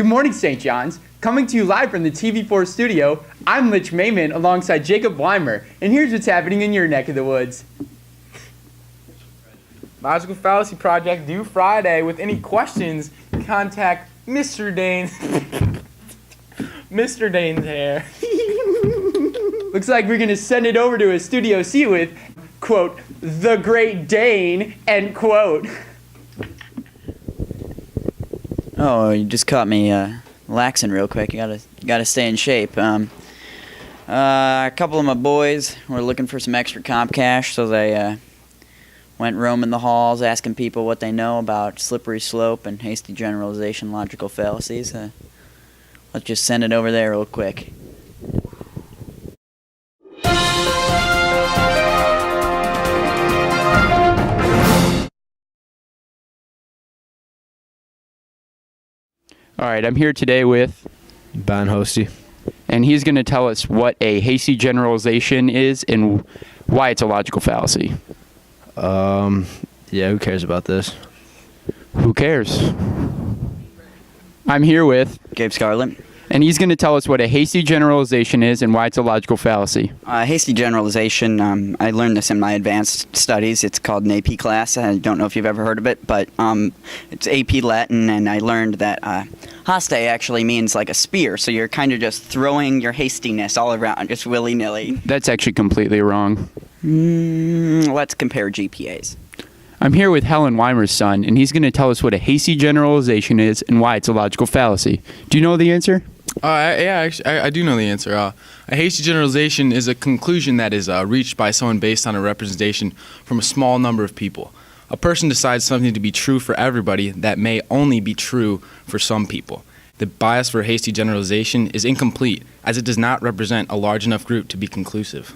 Good morning, St. John's. Coming to you live from the TV4 studio, I'm Lich Mayman alongside Jacob Wymer, and here's what's happening in your neck of the woods. Logical Fallacy Project due Friday. With any questions, contact Mr. Dane's Mr. Dane's hair. Looks like we're gonna send it over to a Studio C with, quote, the Great Dane, end quote. Oh, you just caught me laxing real quick. You gotta stay in shape. A couple of my boys were looking for some extra comp cash, so they went roaming the halls, asking people what they know about slippery slope and hasty generalization logical fallacies. Let's just send it over there real quick. All right, I'm here today with Hoste, and he's going to tell us what a hasty generalization is and why it's a logical fallacy. Yeah, who cares about this? Who cares? I'm here with Gabe, Scarlett. and he's going to tell us what a hasty generalization is and why it's a logical fallacy. Hasty generalization, I learned this in my advanced studies. It's called an AP class. I don't know if you've ever heard of it, but it's AP Latin, and I learned that Hoste actually means like a spear, so you're kind of just throwing your hastiness all around, just willy-nilly. That's actually completely wrong. Let's compare GPAs. I'm here with Helen Wymer's son, and he's going to tell us what a hasty generalization is and why it's a logical fallacy. Do you know the answer? Actually, I do know the answer. A hasty generalization is a conclusion that is reached by someone based on a representation from a small number of people. A person decides something to be true for everybody that may only be true for some people. The bias for hasty generalization is incomplete, as it does not represent a large enough group to be conclusive.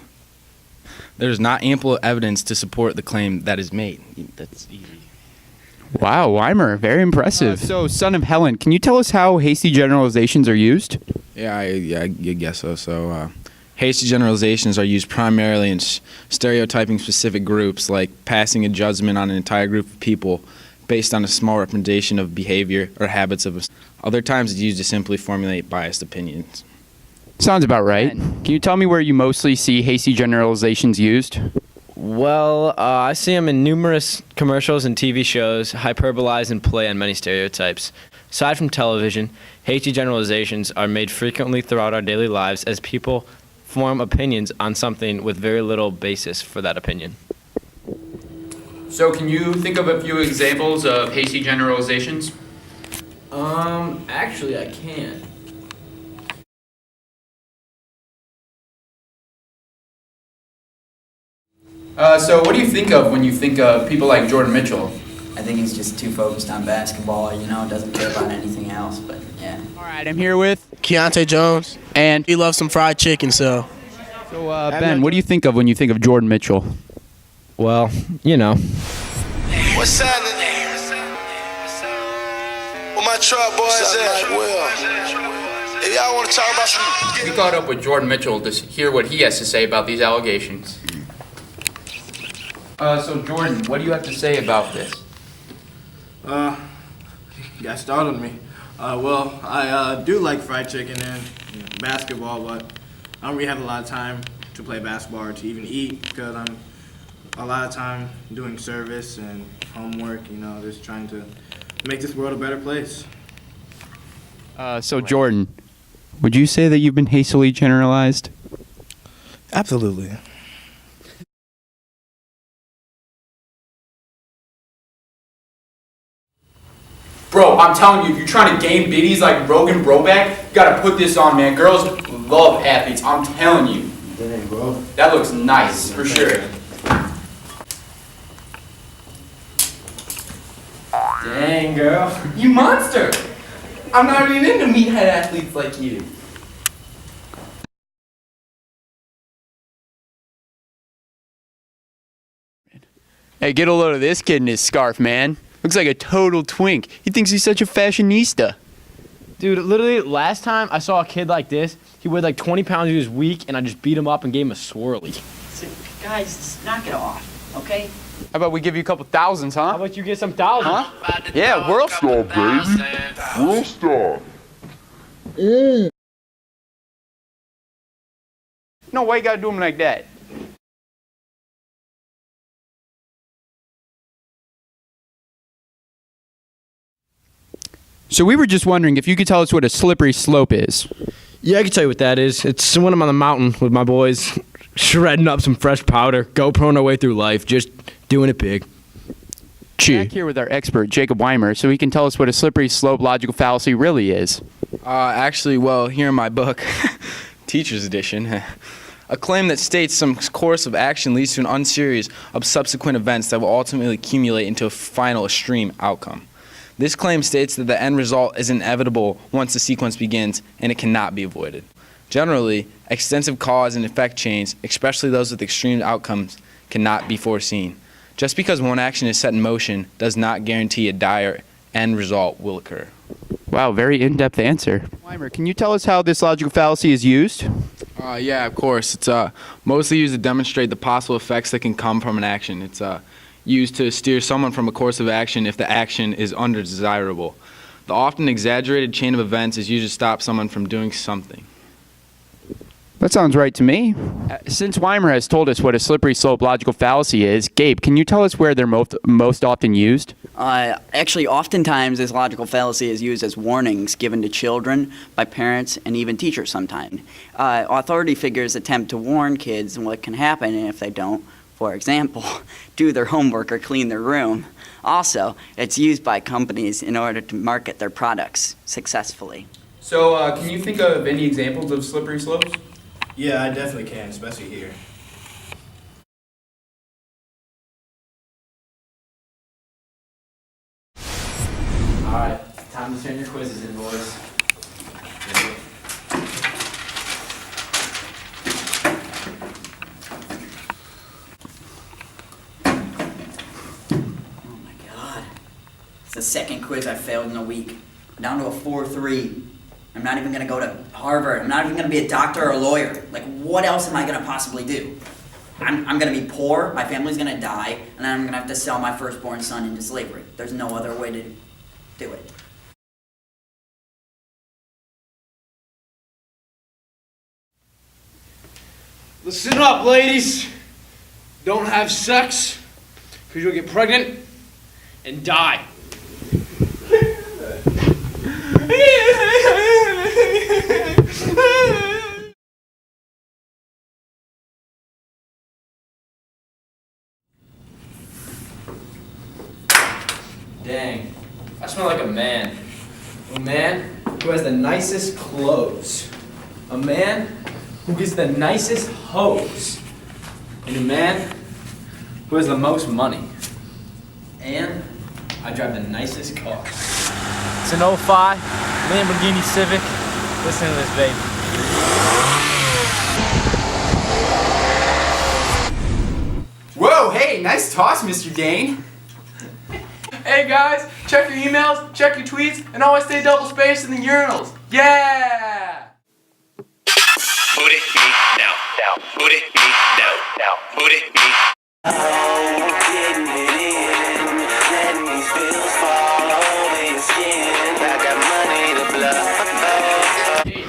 There is not ample evidence to support the claim that is made. That's easy. Wow, Wymer, very impressive. So, son of Helen, can you tell us how hasty generalizations are used? Yeah, I guess so. So, hasty generalizations are used primarily in stereotyping specific groups, like passing a judgment on an entire group of people based on a small representation of behavior or habits of. Other times, it's used to simply formulate biased opinions. Sounds about right. Can you tell me where you mostly see hasty generalizations used? Well, I see them in numerous commercials and TV shows, hyperbolize and play on many stereotypes. Aside from television, hasty generalizations are made frequently throughout our daily lives as people form opinions on something with very little basis for that opinion. So can you think of a few examples of hasty generalizations? Actually, I can. So what do you think of when you think of people like Jordan Mitchell? I think he's just too focused on basketball, doesn't care about anything else, but yeah. All right, I'm here with Keontae Jones, and he loves some fried chicken, so. Ben, what do you think of when you think of Jordan Mitchell? Well, What's happening? Where my truck boys at? If y'all want to talk about some... We caught up with Jordan Mitchell to hear what he has to say about these allegations. So Jordan, what do you have to say about this? You got started on me. I do like fried chicken and basketball, but I don't really have a lot of time to play basketball or to even eat because I'm a lot of time doing service and homework, just trying to make this world a better place. So Jordan, would you say that you've been hastily generalized? Absolutely. Bro, I'm telling you, if you're trying to gain biddies like Rogan Broback, you gotta put this on, man. Girls love athletes, I'm telling you. Dang, bro. That looks nice, for sure. Dang, girl. You monster. I'm not even into meathead athletes like you. Hey, get a load of this kid in his scarf, man. Looks like a total twink. He thinks he's such a fashionista. Dude, literally, last time I saw a kid like this, he weighed like 20 pounds, he was weak, and I just beat him up and gave him a swirly. Guys, knock it off, okay? How about we give you a couple thousands, huh? How about you get some thousands? Huh? Yeah, World Star, baby. World Star. No, why you gotta do them like that? So we were just wondering if you could tell us what a slippery slope is. Yeah, I can tell you what that is. It's when I'm on the mountain with my boys, shredding up some fresh powder, GoProing our way through life, just doing it big. Back here with our expert, Jacob Wymer, so he can tell us what a slippery slope logical fallacy really is. Actually, well, here in my book, Teacher's Edition, a claim that states some course of action leads to an unseries of subsequent events that will ultimately accumulate into a final extreme outcome. This claim states that the end result is inevitable once the sequence begins, and it cannot be avoided. Generally, extensive cause and effect chains, especially those with extreme outcomes, cannot be foreseen. Just because one action is set in motion does not guarantee a dire end result will occur. Wow, very in-depth answer. Wymer, can you tell us how this logical fallacy is used? Yeah, of course. It's mostly used to demonstrate the possible effects that can come from an action. It's used to steer someone from a course of action if the action is undesirable. The often exaggerated chain of events is used to stop someone from doing something. That sounds right to me. Since Wymer has told us what a slippery slope logical fallacy is, Gabe, can you tell us where they're most often used? Actually, oftentimes this logical fallacy is used as warnings given to children by parents and even teachers sometimes. Authority figures attempt to warn kids what can happen if they don't, for example, do their homework or clean their room. Also, it's used by companies in order to market their products successfully. So, can you think of any examples of slippery slopes? Yeah, I definitely can, especially here. All right, time to turn your quizzes in, boys. Oh my God. It's the second quiz I failed in a week. I'm down to a 4.3. I'm not even going to go to Harvard. I'm not even going to be a doctor or a lawyer. Like, what else am I going to possibly do? I'm going to be poor, my family's going to die, and then I'm going to have to sell my firstborn son into slavery. There's no other way to do it. Listen up, ladies. Don't have sex, because you'll get pregnant and die. Dang, I smell like a man. A man who has the nicest clothes. A man who gets the nicest hose. And a man who has the most money. And I drive the nicest car. It's an 05 Lamborghini Civic. Listen to this, baby. Whoa, hey, nice toss, Mr. Dane. Hey guys, check your emails, check your tweets, and always stay double-spaced in the urinals. Yeah! Boot it me now. Boot it me now. Boot it me. Getting it in, letting these pills fall over your skin. I got money to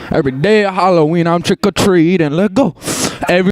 blow. Every day of Halloween, I'm trick or treating. Let go. Every